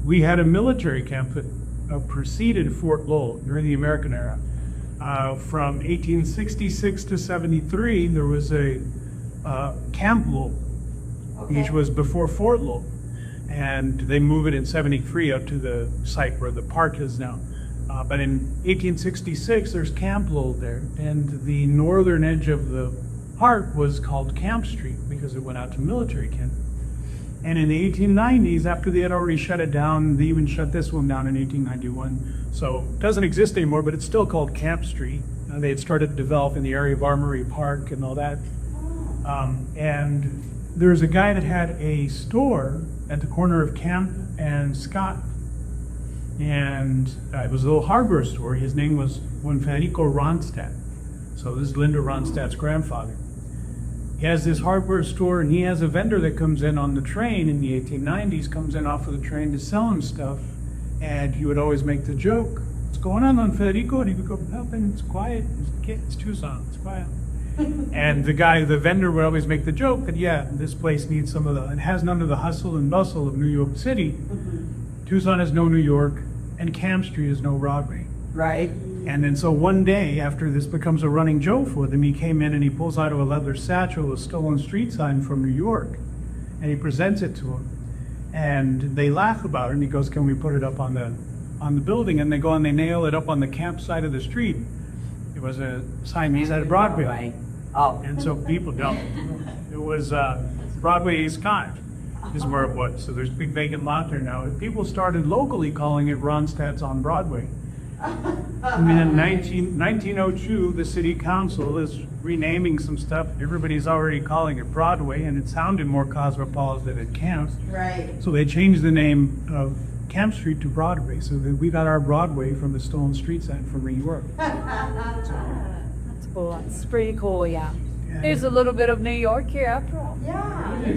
we had a military camp that preceded Fort Lowell during the American era. From 1866 to 73, there was a Camp Lowell, which was before Fort Lowell. And they move it in 73 out to the site where the park is now. But in 1866, there's Camp Lowell there. And the northern edge of the park was called Camp Street because it went out to military camp. And in the 1890s, after they had already shut it down, they even shut this one down in 1891. So it doesn't exist anymore, but it's still called Camp Street. They had started to develop in the area of Armory Park and all that. And there's a guy that had a store at the corner of Camp and Scott. And it was a little hardware store. His name was Federico Ronstadt. So this is Linda Ronstadt's grandfather. He has this hardware store, and he has a vendor that comes in on the train in the 1890s, comes in off of the train to sell him stuff. And he would always make the joke, "What's going on, Federico?" And he would go, "Nothing, it's quiet, it's Tucson, it's quiet." And the vendor would always make the joke that, yeah, this place needs it has none of the hustle and bustle of New York City. Tucson has no New York, and Camp Street has no Broadway. Right. And then so one day, after this becomes a running joke for them, he came in and he pulls out of a leather satchel a stolen street sign from New York, and he presents it to them. And they laugh about it, and he goes, "Can we put it up on the building?" And they go and they nail it up on the camp side of the street. It was a sign made out of Broadway. Oh. And so people don't. It was Broadway East Cottage is where it was. So there's a big vacant lot there now. And people started locally calling it Ronstadt's on Broadway. And then in 1902, the city council is renaming some stuff. Everybody's already calling it Broadway, and it sounded more cosmopolitan than Camp. Right. So they changed the name of Camp Street to Broadway. So that we got our Broadway from the stolen street sign from New York. That's cool. That's pretty cool, yeah. There's a little bit of New York here after all. Yeah.